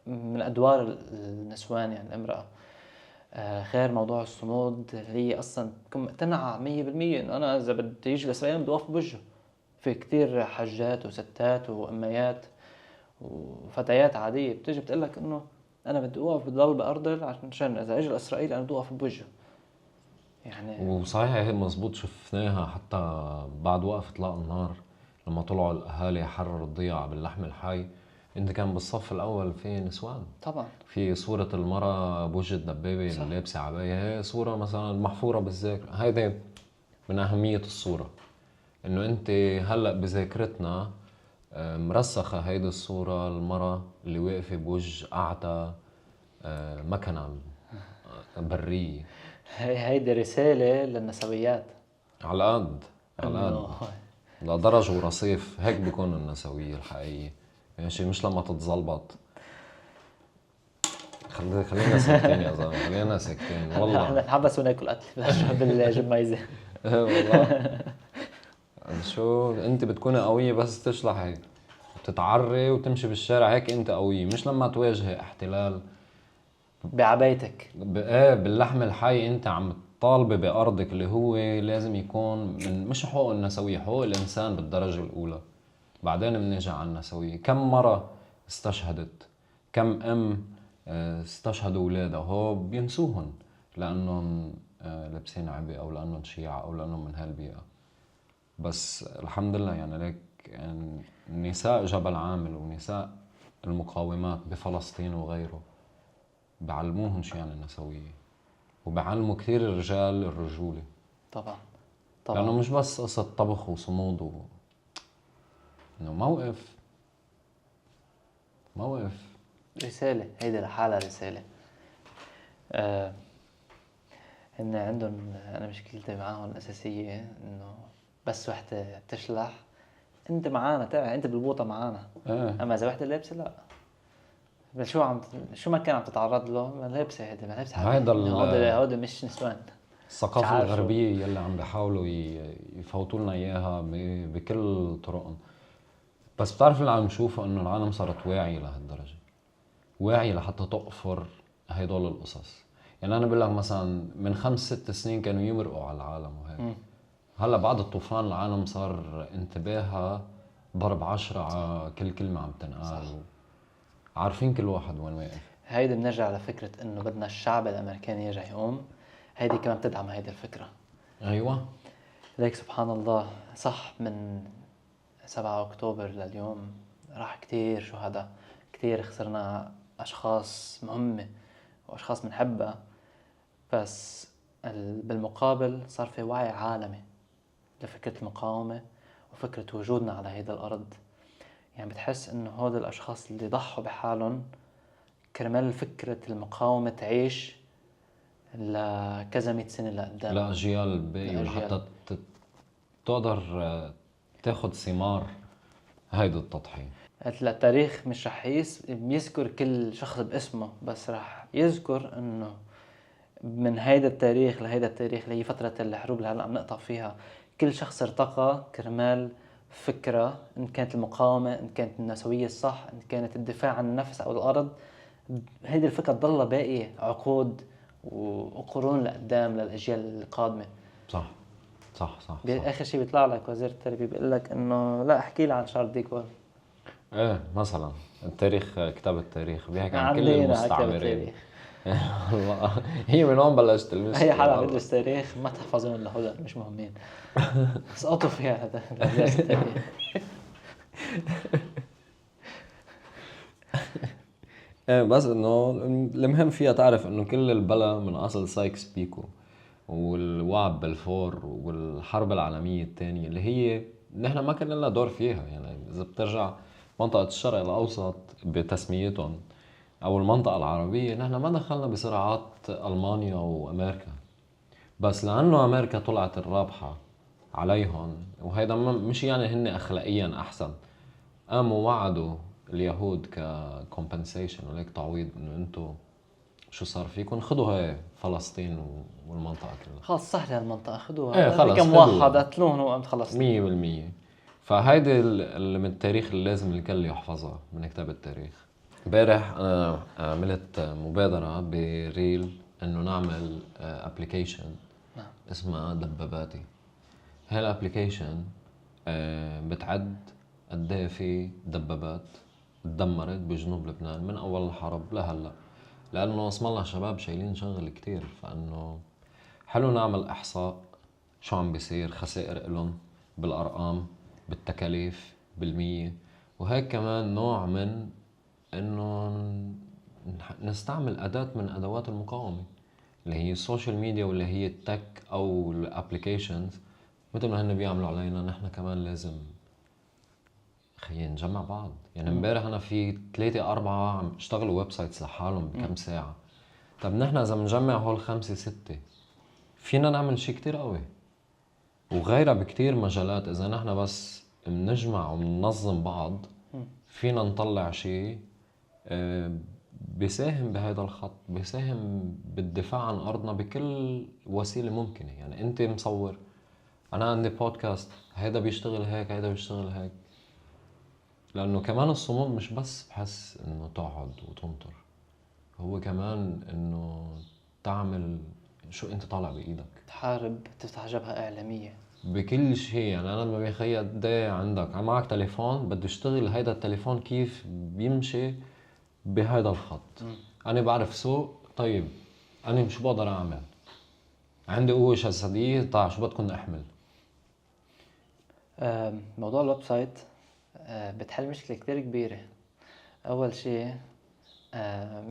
من ادوار النسوان يعني الامرأة. غير موضوع الصمود اللي هي اصلا تكون مقتنعة 100% انه انا اذا بدي يجي الاسرائيليين بدي اوقف بوجهه. في كتير حجات وستات واميات وفتيات عادية بتيجي بتقلك انه انا بدي اوقف، بدي ضل بارضل عشان اذا اجى الاسرائيلي انا بدي اوقف بوجهه. يعني وصحيح هي مزبوط، شفناها حتى بعد وقف اطلاق النار لما طلعوا الاهالي يحرروا الضياع باللحم الحي. انت كان بالصف الاول في نسوان، طبعا في صورة المرأة بوجه الدبابة اللي لابسة عباية، هي صورة مثلا محفورة بالذاكرة. هيدي من أهمية الصورة، إنه أنت هلأ بذاكرتنا مرسخة هيدي الصورة، المرأة اللي واقفة بوجه أعتى مكنة برية. هيدي رسالة للنسويات. على قد إنه لدرج ورصيف هيك بيكون النسوية الحقيقية، ماشي؟ مش لما تتزلبط. خلينا ساكتين يا زلمة، خلينا ساكتين احنا والله. نحبس وناكل قتل بالجميزة. والله شو انت بتكوني قوية بس تشلحي وتتعري وتمشي بالشارع، هيك انت قوية. مش لما تواجهي احتلال بعبايتك. باللحم الحي انت عم تطالبي بأرضك اللي هو لازم يكون من مش حقوق النسوية، حقوق الإنسان بالدرجة الأولى، بعدين بنيجي على النسوية. كم مرة استشهدت، كم أم استشهدوا أولادها هو بينسوهن لأنهم لابسين عبء أو لأنهم شيعة أو لأنهم من هالبيئة. بس الحمد لله يعني ليك يعني نساء جبل عامل ونساء المقاومات بفلسطين وغيره بعلموهن شو يعني النسوية، وبعلموا كثير الرجال الرجولة. طبعا لأنه طبعا. مش بس قصة طبخ وصمود إنه موقف. رسالة، هيدي لحالها رسالة. هن عندهم، أنا مشكلتي معاهم الأساسية إنه بس وحدة تشلح أنت معانا، تعال أنت بالبوطة معانا. ايه أما إذا وحدة لابسة لا، بل شو ما كان عم تتعرض له، ما لابسة هيدي، ما لابسة هيدا هودي مش نسوان. الثقافة عارف شو. الغربية يلي عم بيحاولوا يفوتوا لنا إياها بكل طرقهم. بس بتعرف اللي عم نشوفه إنه العالم صارت واعية لهالدرجة، واعية لحتى تقفر هيدول القصص. يعني أنا بقول لك مثلا من 5-6 سنين كانوا يمرقوا على العالم وهيك. هلا بعد الطوفان العالم صار انتباهها ضرب 10 على كل كلمة عم تنقال، عارفين كل واحد وين واقف. هيدي بنرجع لفكرة إنه بدنا الشعب الأمريكاني يرجع يقوم. هيدي كمان بتدعم هيدي الفكرة. أيوة ليك سبحان الله، صح، من 7 أكتوبر لليوم راح كتير شهداء، كتير خسرنا أشخاص مهمة وأشخاص بنحبها، بس بالمقابل صار في وعي عالمي لفكرة المقاومة وفكرة وجودنا على هيدا الأرض. يعني بتحس إنه هود الأشخاص اللي ضحوا بحالهم كرمال فكرة المقاومة تعيش لكذا 100 سنة لقدام. لأجيال الباقي، لأجيال. ولحتى تقدر تاخد ثمار هيدا التضحية. التاريخ مش رح يذكر كل شخص باسمه، بس رح يذكر انه من هيدا التاريخ لهيدا التاريخ اللي هي فترة الحروب اللي هلا عم نقطع فيها، كل شخص ارتقى كرمال فكرة، ان كانت المقاومة، ان كانت النسوية الصح، ان كانت الدفاع عن النفس او الارض. هيدي الفكرة تضلها باقية عقود وقرون لقدام للاجيال القادمة. صح صح صح, صح. باخر شيء بيطلع لك وزير التربية بيقول لك انه لا احكي لي عن شارل ديغول. ايه مثلا التاريخ، كتاب التاريخ بيحكي عن كل عندنا كتاب المستعمرين. التاريخ. والله هي من هون بلشت المشكلة. هي حالة عم بدرس تاريخ ما تحفظون لهدى مش مهمين. اسقطوا فيها درس التاريخ. ايه بس انه المهم فيها تعرف انه كل البلا من اصل سايكس بيكو والوعد بلفور والحرب العالمية الثانية اللي هي نحن ما كان لنا دور فيها. يعني اذا بترجع منطقة الشرق الاوسط بتسميتهم او المنطقة العربية، نحن ما دخلنا بصراعات المانيا وامريكا، بس لانه امريكا طلعت الرابحة عليهم، وهيدا مش يعني هن اخلاقيا احسن، قاموا وعدوا اليهود ككومبنسيشن وليك تعويض انه انتم شو صار فيكم خذوا هاي فلسطين والمنطقة كلها. خلص سهلة المنطقة خذوها. ايه خلص كم واحد قتلوهم وقمت خلص. 100%. فهيدي اللي من التاريخ اللي لازم الكل يحفظها من كتاب التاريخ. امبارح انا عملت مبادرة بريل انه نعمل ابليكيشن اسمها دباباتي. هاي الابليكيشن بتعد قد ايه في دبابات تدمرت بجنوب لبنان من اول الحرب لهلا، لانه اسم الله شباب شايلين شغل كتير، فانه حلو نعمل احصاء شو عم بيصير، خسائر إلهم بالارقام، بالتكاليف، بالمية. وهيك كمان نوع من انه نستعمل اداة من ادوات المقاومة اللي هي السوشيال ميديا واللي هي التك او الابليكيشنز. مثل ما هن بيعملوا علينا نحن كمان لازم خيي نجمع بعض. يعني امبارح انا في 3-4 عم اشتغلوا ويب سايتس لحالهم بكم ساعه. طب نحن اذا بنجمع هول 5-6 فينا نعمل شيء كتير قوي، وغيرها بكتير مجالات. اذا نحن بس بنجمع وبننظم بعض فينا نطلع شيء بيساهم بهذا الخط، بيساهم بالدفاع عن ارضنا بكل وسيله ممكنه. يعني انت مصور، انا عندي بودكاست، هيدا بيشتغل هيك، هيدا بيشتغل هيك. لانه كمان الصمود مش بس بحس انه تقعد وتنطر، هو كمان انه تعمل شو انت طالع بايدك تحارب، تفتح جبهة إعلامية. بكل شيء. يعني انا لما بخيل قد ايه عندك معك تليفون بده يشتغل هيدا التليفون كيف بيمشي بهيدا الخط. انا بعرف سوق، طيب انا شو بقدر اعمل؟ عندي قوة جسدية، طيب شو بدكن احمل؟ موضوع الويب سايت بتحل مشكلة كتير كبيرة. أول شيء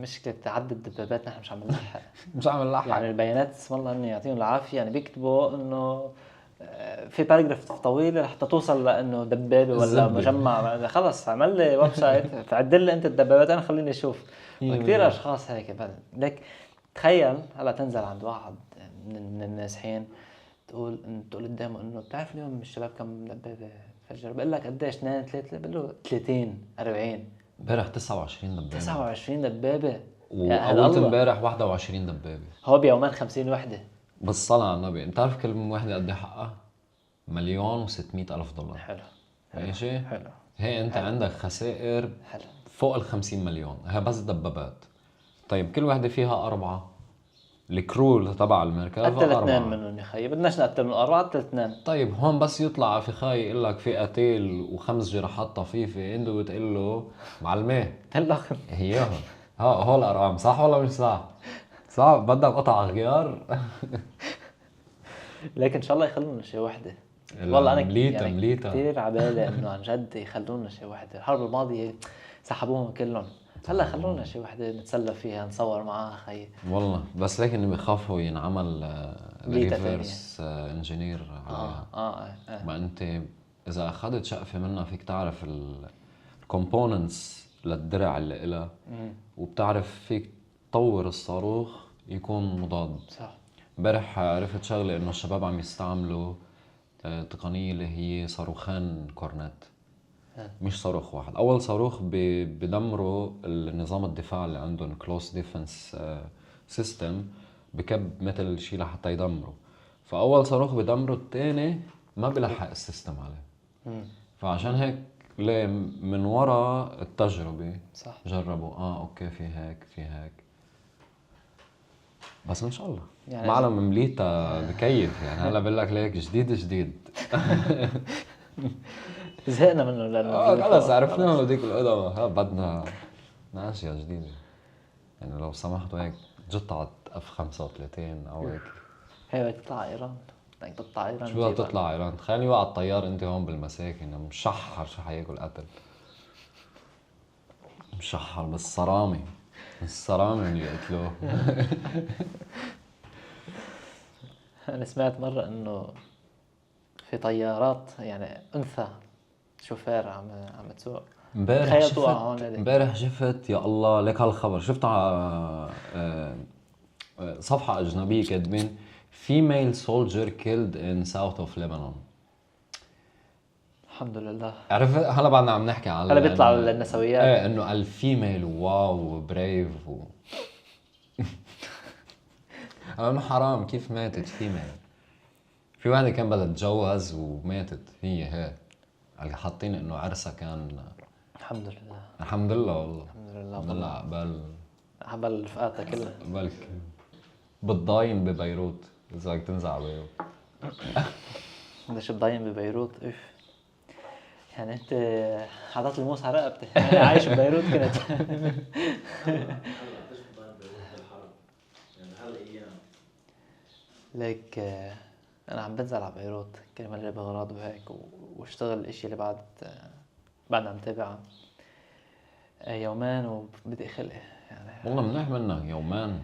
مشكلة عدد الدبابات نحن مش عم نلحق. مش عم نلحق. يعني البيانات اسم الله انه يعطيهم العافية، يعني بيكتبوا انه في باراجراف طويلة لحتى توصل لانه دبابة ولا الزبدة. مجمع. خلص عمل لي ويب سايت فعدل لي انت الدبابات، انا خليني اشوف. كثير اشخاص هيك لك. تخيل هلا تنزل عند واحد من النازحين تقول قدامه انه بتعرف اليوم الشباب كم دبابة فجر؟ بقول لك قديش؟ 2 3 بقول له 30 40 امبارح 29 دبابة 29 دبابة. وأولت امبارح 21 دبابة. هو بيومين 50 وحدة. بالصلاة على النبي، انت عارف كل وحدة قد ايه حقها؟ $1,600,000. حلو ماشي؟ حلو. هي انت حلو. عندك خسائر حلو. فوق 50 مليون، هي بس دبابات. طيب كل وحدة فيها 4، الكرو تبع المركبة قتل 2 4. منهم يا خيي، بدناش نقتل من 4، قتل 2. طيب هون بس يطلع في خاي يقول لك في قتيل و5 جراحات طفيفة، انت بتقول له معلمة هلا هيها هو الارقام صح ولا مش صح؟ صح، بدك قطع غيار. لكن ان شاء الله يخلونا شي وحده. والله انا مليتا كثير عبالي انه عن جد يخلونا شي وحده. الحرب الماضيه سحبوهم كلهم، هلا خلونا شي وحده نتسلى فيها نصور معاها خيي. والله بس لكن اللي بخافوا ينعمل مليتا ريفيرس انجينير عليها. ما انت اذا اخذت شقفه منها فيك تعرف الكومبوننتس للدرع اللي إلها، وبتعرف فيك تطور الصاروخ يكون مضاد. صح. امبارح عرفت شغله انه الشباب عم يستعملوا تقنيه اللي هي صاروخين كورنت، مش صاروخ واحد. اول صاروخ بدمروا النظام الدفاع اللي عندهم كلوز ديفنس سيستم، بكب مثل شيء لحتى يدمروا. فاول صاروخ بدمره، الثاني ما بيلحق السيستم عليه. فعشان هيك ليه من وراء التجربه صح. جربوا اوكي في هيك في هيك. بس ان شاء الله يعني معلم مليتا بكيف. يعني هلا بقول لك ليك جديد زهقنا منه لانه خلص عرفناه هذيك القدمة. بدنا اشياء جديده. يعني لو سمحتوا هيك جطعة F-35 او هيك. هي بدك تطلع ايران، بدك تطلع ايران. شو بدك تطلع ايران؟ تخيلي وقع الطيار انت هون بالمساكن مشحر، شو حياكل قتل؟ مشحر بالصرامه، الصرامه اللي قتلوه. انا سمعت مره انه في طيارات يعني انثى شوفير عم تسوق. امبارح شفت يا الله لك هالخبر. شفت على صفحة أجنبية كاتبين female soldier killed in south of Lebanon. الحمد لله. عرفت هلا بعدنا عم نحكي على هلا بيطلع النسويات. ايه انه الفيميل واو بريف انه حرام كيف ماتت فيميل. في واحدة كان بدها تتجوز وماتت هي اللي حاطين انه عرسها كان. الحمد لله. الحمد لله والله. الحمد لله. عبال رفقاتها كلها. بالك بتضاين ببيروت اذا بدك تنزل على بيروت. ليش بضاين ببيروت؟ اف يعني انت حاطط لي موس على رقبتي. انا عايش ببيروت كنت. ليك انا عم بنزل على بيروت كرمال اجيب اغراض وهيك واشتغل الاشي اللي بعد عم تابعه يومان وبدي خلق يعني. والله منيح منك يومان.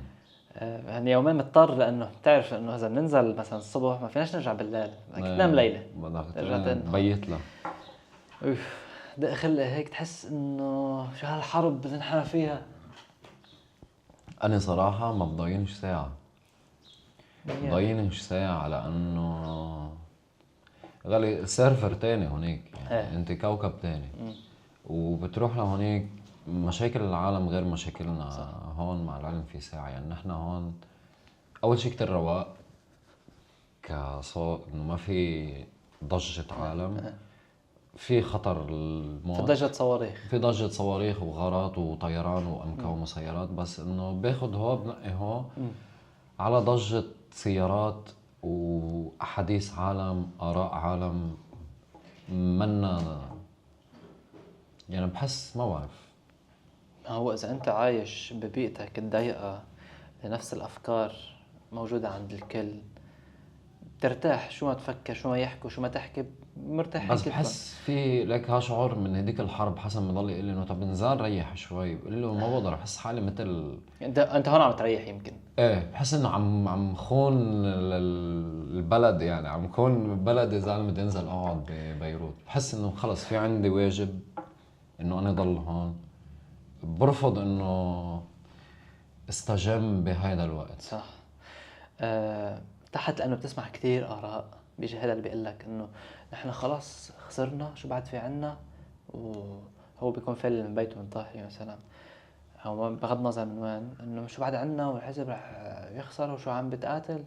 يعني يومين مضطر لانه بتعرف انه اذا بننزل مثلا الصبح ما فيناش نرجع بالليل، بدك تنام ليله بدك تبيت لها. دق خلق هيك تحس انه شو هالحرب اللي نحن فيها. انا صراحه ما بضايقنيش ساعه، بضايقنيش ساعه لانه غالي سيرفر تاني هونيك، يعني انت كوكب تاني وبتروح لهونيك. مشاكل العالم غير مشاكلنا صح. هون مع العلم في ساعه، يعني نحن هون اول شيء كتير رواق كصوت، انه ما في ضجه عالم، في خطر الموت، في ضجة صواريخ، في ضجة صواريخ وغارات وطيران وأمكا ومسيرات، بس إنه باخد هو بنقي هو على ضجة سيارات وأحاديث عالم، آراء عالم، منا يعني بحس ما بعرف. ما هو إذا أنت عايش ببيئتك الضيقة لنفس الأفكار موجودة عند الكل ترتاح، شو ما تفكر شو ما يحكوا شو ما تحكي مرتاح. بس بحس في لك هالشعور من هديك الحرب. حسن بضل يقول لي انه طب نزال ريح شوي، بقول له ما بقدر، بحس حالي مثل انت هون عم تريح يمكن. ايه بحس انه عم خون البلد، يعني عم خون بلدي اذا انا بدي انزل اقعد ببيروت. بحس انه خلص في عندي واجب انه انا ضل هون، برفض انه استجم بهذا الوقت. صح. تحت لانه بتسمع كثير اراء، بيجي هذا اللي بيقول لك انه نحن خلاص خسرنا شو بعد في عنا، وهو بيكون فل من بيته من طاحي مثلا، او بغض النظر من وين، انه شو بعد عنا والحزب رح يخسر وشو عم بتقاتل.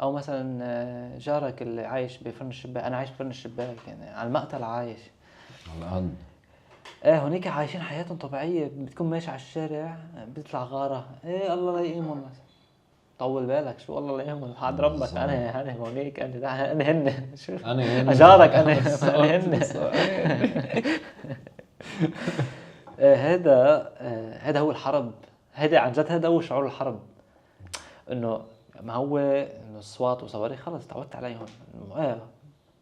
او مثلا جارك اللي عايش بفرن الشباك، انا عايش بفرن الشباك، يعني على المقتل عايش. على ايه هونيك عايشين حياتهم طبيعيه، بتكون ماشي على الشارع بيطلع غاره، ايه الله لا يقيمهم مثلا، طول بالك شو الله لا يقيمهم حد ربك. انا هونيك انا هن شو انا اجارك انا هن. هذا هو الحرب، هذا عن جد هذا هو شعور الحرب. انه ما هو انه الصوات وصواريخ خلص تعودت عليهم، ايه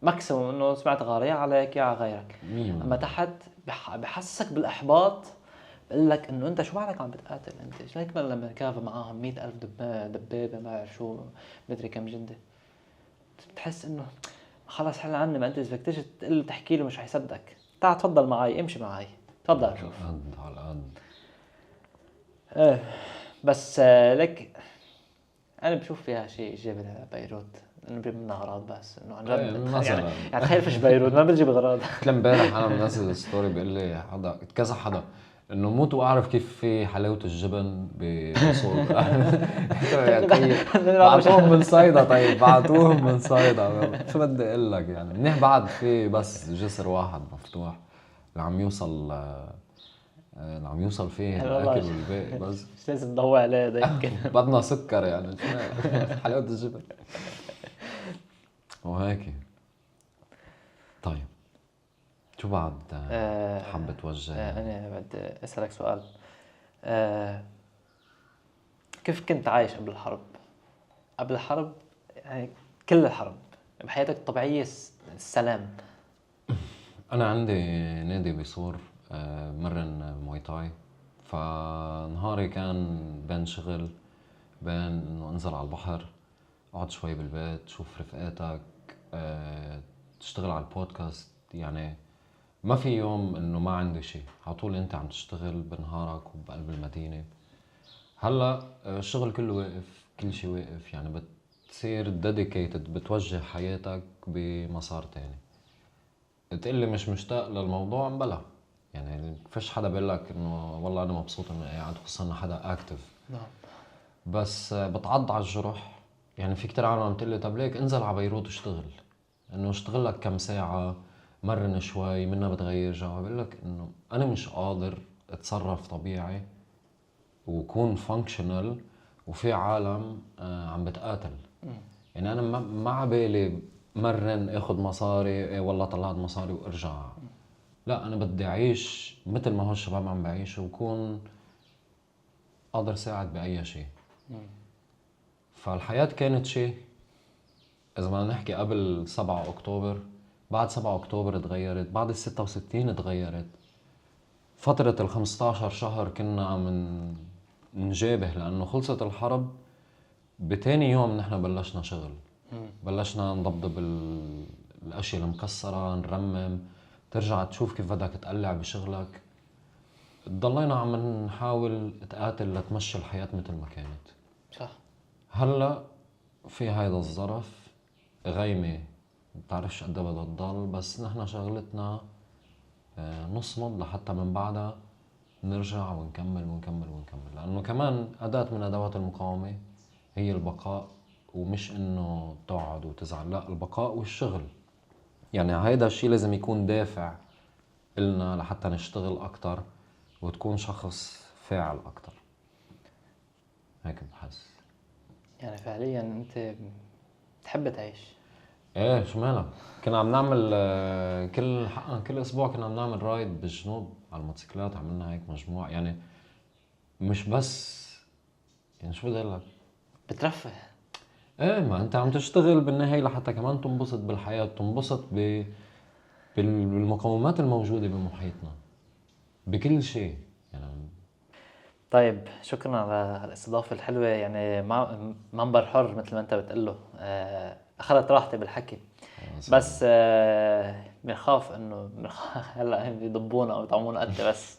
ماكسيموم انه سمعت غاره يا عليك يا على غيرك. اما تحت بحسسك بالاحباط، بقول لك انه انت شو بعدك عم بتقاتل، انت ايش لك لما كافه معاهم 100,000 دبابه ما بعرف شو مدري كم جندي، بتحس انه خلص حل عني. ما انت اذا بدك تيجي تقول تحكي له مش حيصدقك، تعال تفضل معي امشي معي تفضل شوف على القد. ايه بس لك انا بشوف فيها شيء ايجابي لبيروت، انه بجيب منها اغراض، بس انه عن جد يعني تخيل فيش بيروت ما بتجيب اغراض. قلت له امبارح انا منزل ستوري بيقول لي حدا كذا حدا انه موت واعرف كيف في حلاوه الجبن بوصول. بعتوهم من صيدا، طيب بعتوهم من صيدا شو بدي اقول لك، يعني منيح بعد في بس جسر واحد مفتوح اللي عم يوصل فيه الاكل والباقي بس مش لازم نضوي عليه ده يمكن. بدنا سكر يعني حلاوه الجبن وهيك. طيب شو بعد حابة توجه؟ أنا بدي أسألك سؤال. كيف كنت عايش قبل الحرب؟ قبل الحرب يعني كل الحرب بحياتك الطبيعية السلام. أنا عندي نادي بصور مرن موي تاي، فنهاري كان بين شغل بين إنه أنزل على البحر، أقعد شوي بالبيت، شوف رفقاتك، تشتغل على البودكاست. يعني ما في يوم انه ما عندي شيء، على طول انت عم تشتغل بنهارك وبقلب المدينة. هلا الشغل كله واقف، كل شيء واقف، يعني بتصير ديديكيتد، بتوجه حياتك بمسار تاني. تقلي مش مشتاق للموضوع بلا، يعني فيش حدا بيقول لك انه والله انا مبسوط اني قاعد، خصوصا حدا اكتف. نعم. بس بتعض على الجرح. يعني في كتير عالم عم تقلي طب ليك انزل على بيروت واشتغل، انه اشتغل لك كم ساعة مرن شوي منها بتغير جو. بقول لك انه انا مش قادر اتصرف طبيعي وكون فانكشنال وفي عالم عم بتقاتل. يعني انا ما عبالي مرن اخذ مصاري والله طلعت مصاري وارجع. لا انا بدي اعيش مثل ما هو الشباب عم بعيشوا وكون قادر ساعد باي شيء. فالحياة كانت شيء. اذا ما نحكي قبل 7 اكتوبر، بعد 7 اكتوبر تغيرت، بعد 66 تغيرت. فترة 15 شهر كنا عم نجابه لانه خلصت الحرب. بتاني يوم نحن بلشنا شغل، بلشنا نضبضب الاشياء المكسرة، نرمم، ترجع تشوف كيف بدك تقلع بشغلك. ضلينا عم نحاول تقاتل لتمشي الحياة مثل ما كانت. صح. هلا في هيدا الظرف غيمة، بتعرفش قد بدها تضل، بس نحن شغلتنا نصمد لحتى من بعدها نرجع ونكمل ونكمل ونكمل، لأنه كمان أداة من أدوات المقاومة هي البقاء، ومش إنه تقعد وتزعل، لا، البقاء والشغل. يعني هيدا الشيء لازم يكون دافع إلنا لحتى نشتغل أكتر وتكون شخص فاعل أكتر. هيك بحس. يعني فعليا انت بتحب تعيش. ايه شو مالك؟ كنا عم نعمل كل اسبوع كنا عم نعمل رايد بالجنوب على الموتوسيكلات، عملنا هيك مجموعة يعني، مش بس يعني شو بدي اقول لك؟ بترفه. ايه، ما انت عم تشتغل بالنهاية لحتى كمان تنبسط بالحياة، تنبسط بالمقومات الموجودة بمحيطنا بكل شيء يعني. طيب شكرا على الاستضافة الحلوة، يعني منبر حر مثل ما انت بتقله. اخذت راحتي بالحكي، بس بنخاف انه هلا بيضبونا او يطعمونا قتة، بس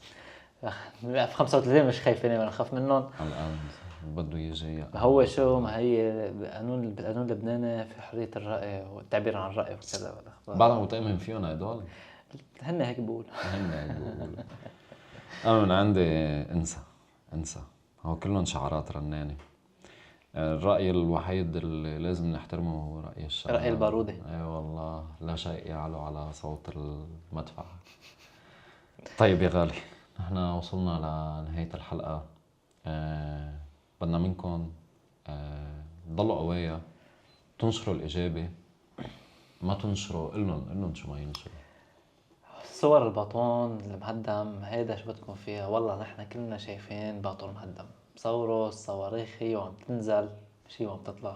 في 35 مش خايفين، بنخاف منهم. الآن بده يجي هو شو ما هي بالقانون اللبناني في حرية الرأي والتعبير عن الرأي وكذا والأخبار. بعد ما تؤمن فيهم هدول هن هيك بقول. هن هيك بقولوا. انا من عندي انسى هو كلهم شعارات رنانة. الرأي الوحيد اللي لازم نحترمه هو رأي الشعب. رأي البارودة. اي والله، لا شيء يعلو على صوت المدفع. طيب يا غالي، نحن وصلنا لنهاية الحلقة. بدنا منكم ضلوا قوايا، تنشروا الإجابة، ما تنشروا قلن شو ما ينشروا. صور الباطون المهدم هيدا شو بدكم فيها؟ والله نحن كلنا شايفين باطون مهدم. صوروا الصواريخ هي وعم تنزل مش هي وعم تطلع.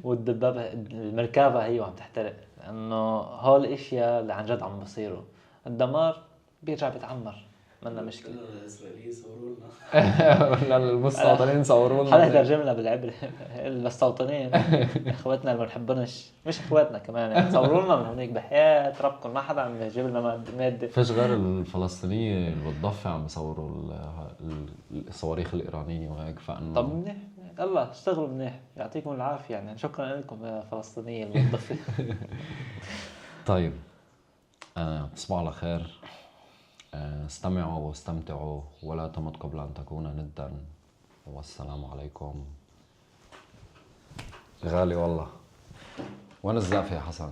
والدبابة المركبة هي وعم تحترق، لأنه هول الأشياء اللي عن جد عم بصيروا. الدمار بيرجع بيتعمر، منا مشكلة. الإسرائيليين صوروا لنا. المستوطنين صوروا حدا لنا. يترجم لنا بالعبري. المستوطنين اخواتنا اللي ما بنحبنش، مش اخواتنا كمان، يعني صوروا لنا من هونيك بحياة ربكم، ما حدا عم يجيب لنا مادة. فيش غير الفلسطينية اللي بالضفة عم بيصوروا الصواريخ الإيرانية وهيك، فإنه طب منيح، يلا اشتغلوا منيح، يعطيكم العافية. يعني شكرا لكم يا فلسطينية الموظفة. طيب، تصبحوا على خير. استمعوا واستمتعوا ولا تمت قبل أن تكون ندا، والسلام عليكم. غالي والله. وين الزقفة يا حسن؟